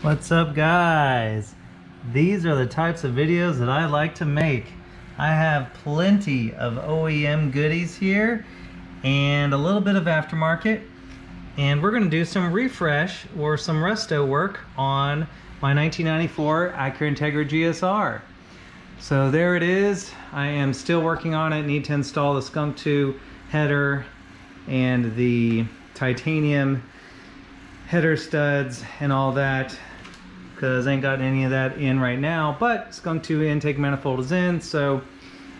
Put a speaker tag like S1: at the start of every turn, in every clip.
S1: What's up, guys? These are the types of videos that I like to make. I have plenty of OEM goodies here and a little bit of aftermarket, and we're going to do some refresh or some resto work on my 1994 Acura Integra GSR. So there it is. I am still working on it. Need to install the Skunk 2 header and the titanium header studs and all that, because I ain't got any of that in right now, but Skunk 2 intake manifold is in, so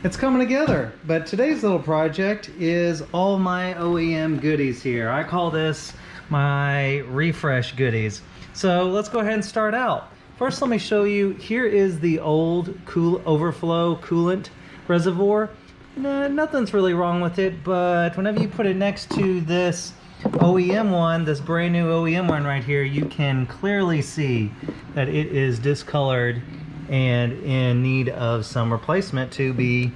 S1: it's coming together. But today's little project is all my OEM goodies here. I call this my refresh goodies. So let's go ahead and start out. First, let me show you, here is the old overflow coolant reservoir. Nothing's really wrong with it, but whenever you put it next to this OEM one, this brand new OEM one right here, you can clearly see that it is discolored and in need of some replacement to be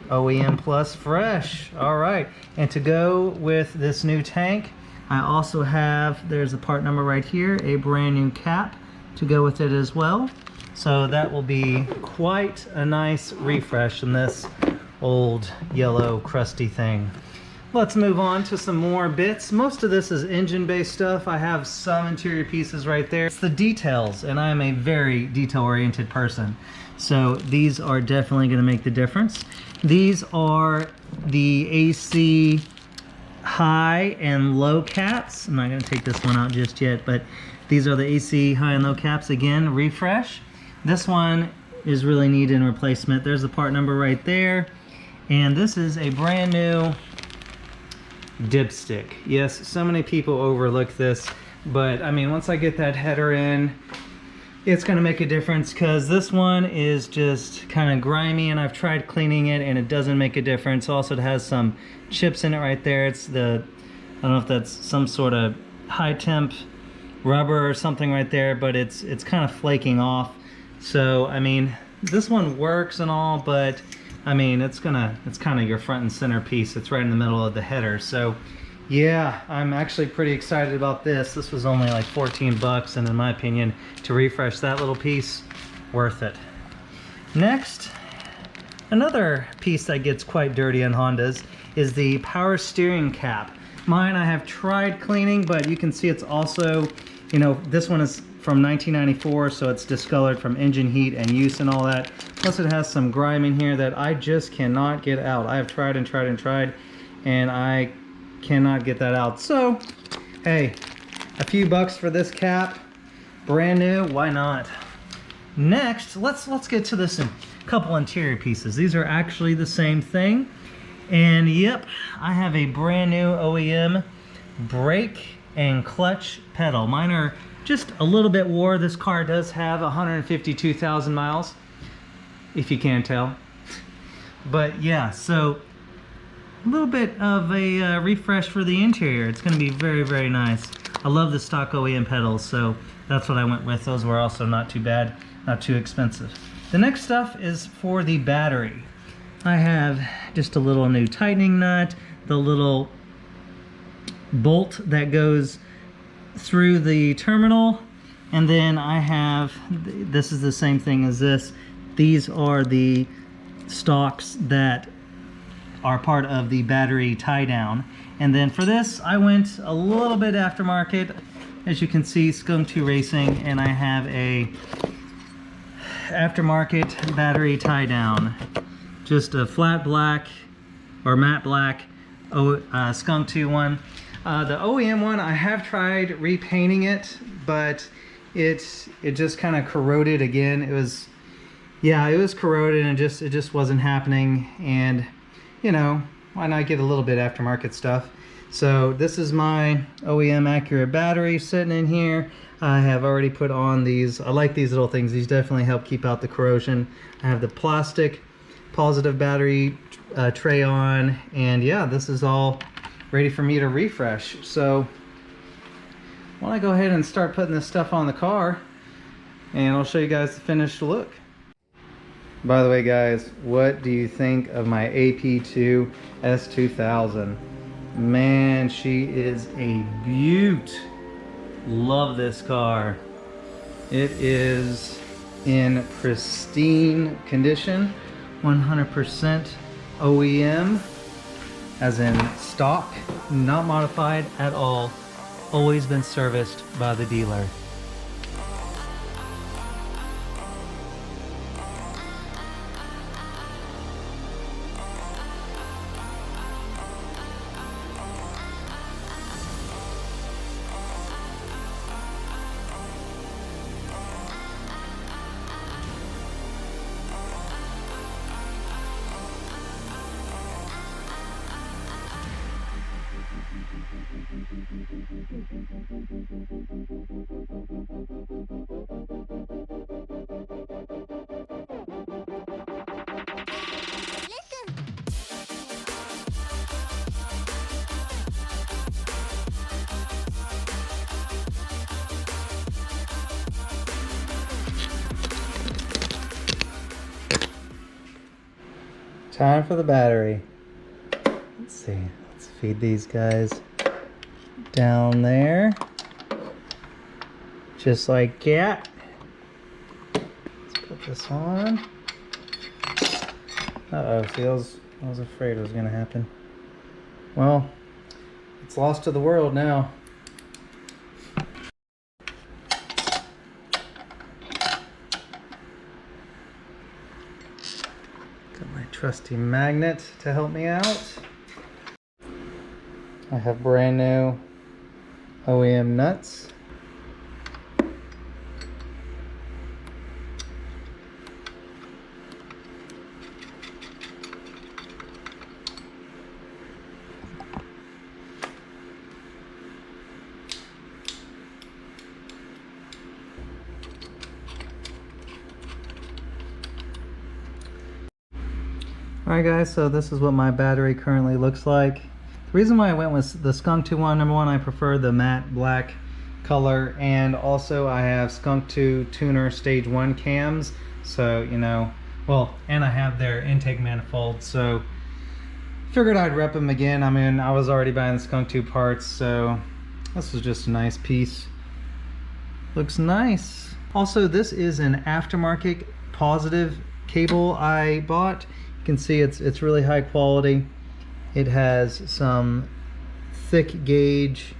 S1: OEM plus fresh. All right, and to go with this new tank, I also have, there's a part number right here, a brand new cap to go with it as well. So that will be quite a nice refresh in this old yellow crusty thing. Let's move on to some more bits. Most of this is engine-based stuff. I have some interior pieces right there. It's the details, and I am a very detail-oriented person. So these are definitely going to make the difference. These are the AC high and low caps. I'm not going to take this one out just yet, but these are the AC high and low caps. Again, refresh. This one is really needing replacement. There's the part number right there. And this is a brand new dipstick. Yes, so many people overlook this, but I mean, once I get that header in, it's going to make a difference, because this one is just kind of grimy and I've tried cleaning it and it doesn't make a difference. Also, it has some chips in it right there. It's the, I don't know if that's some sort of high temp rubber or something right there, but it's kind of flaking off. So I mean, this one works and all, but I mean, it's kind of your front and center piece. It's right in the middle of the header. So yeah, I'm actually pretty excited about this. This was only like 14 bucks, and in my opinion, to refresh that little piece, worth it. Next, another piece that gets quite dirty on Hondas is the power steering cap. Mine I have tried cleaning, but you can see it's also, you know, this one is from 1994, so it's discolored from engine heat and use and all that. Plus it has some grime in here that I just cannot get out. I have tried and tried and tried, and I cannot get that out. So, hey, a few bucks for this cap, brand new, why not? Next, let's get to this couple interior pieces. These are actually the same thing. And yep, I have a brand new OEM brake and clutch pedal. Mine are just a little bit wore. This car does have 152,000 miles, if you can't tell. But yeah, so a little bit of a refresh for the interior. It's going to be very, very nice. I love the stock OEM pedals, so that's what I went with. Those were also not too bad, not too expensive. The next stuff is for the battery. I have just a little new tightening nut, the little bolt that goes through the terminal, and then I have, this is the same thing as this. These are the stalks that are part of the battery tie down. And then for this, I went a little bit aftermarket. As you can see, Skunk 2 Racing, and I have a aftermarket battery tie down. Just a flat black or matte black Skunk 2 one. The OEM one, I have tried repainting it, but it just kind of corroded again. It was corroded, and it just wasn't happening. And you know, why not get a little bit aftermarket stuff? So this is my OEM Acura battery sitting in here. I have already put on these. I like these little things. These definitely help keep out the corrosion. I have the plastic positive battery tray on, and yeah, this is all ready for me to refresh. So why don't I go ahead and start putting this stuff on the car, and I'll show you guys the finished look. By the way, guys, what do you think of my AP2 S2000? Man, she is a beaut. Love this car. It is in pristine condition, 100% OEM, as in stock, not modified at all, always been serviced by the dealer. Time for the battery. Let's see, let's feed these guys down there. Just like that. Let's put this on. Uh-oh, see, I was afraid it was gonna happen. Well, it's lost to the world now. Got my trusty magnet to help me out. I have brand new OEM nuts. Alright guys, so this is what my battery currently looks like. The reason why I went with the Skunk 2 one, number one, I prefer the matte black color, and also I have Skunk 2 tuner stage 1 cams, so you know, well, and I have their intake manifold, so figured I'd rep them again. I mean, I was already buying the Skunk 2 parts, so this was just a nice piece. Looks nice. Also, this is an aftermarket positive cable I bought. You can see it's really high quality. It has some thick gauge.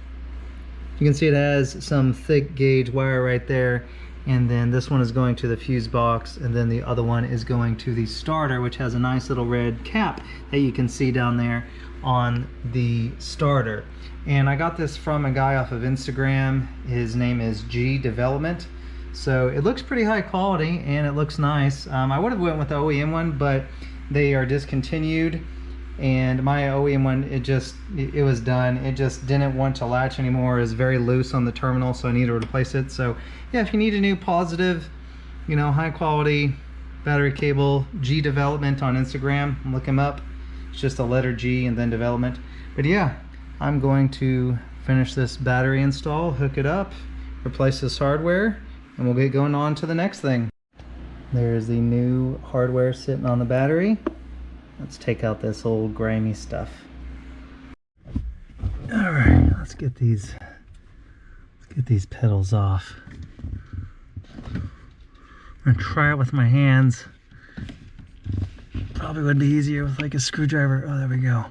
S1: You can see it has some thick gauge wire right there, and then this one is going to the fuse box, and then the other one is going to the starter, which has a nice little red cap that you can see down there on the starter. And I got this from a guy off of Instagram. His name is G Development. So it looks pretty high quality and it looks nice. I would have went with the OEM one, but they are discontinued, and my OEM one, it was done. It just didn't want to latch anymore. It was very loose on the terminal, so I need to replace it. So yeah, if you need a new positive, you know, high quality battery cable, G Development on Instagram, look him up. It's just a letter G and then development. But yeah, I'm going to finish this battery install, hook it up, replace this hardware, and we'll get going on to the next thing. There's the new hardware sitting on the battery. Let's take out this old grimy stuff. All right, let's get these pedals off. I'm gonna try it with my hands. Probably would be easier with like a screwdriver. Oh, there we go.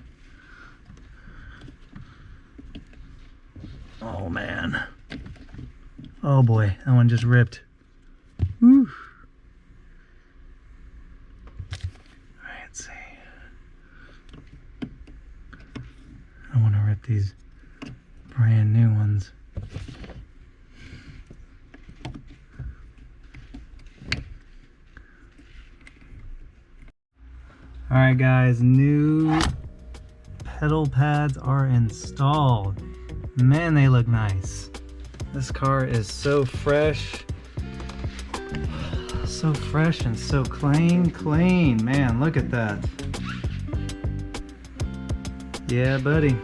S1: Oh man. Oh boy, that one just ripped. Woo. Alright, let's see. I want to rip these brand new ones. Alright guys, new pedal pads are installed. Man, they look nice. This car is so fresh. So fresh and so clean. Man, look at that. Yeah, buddy.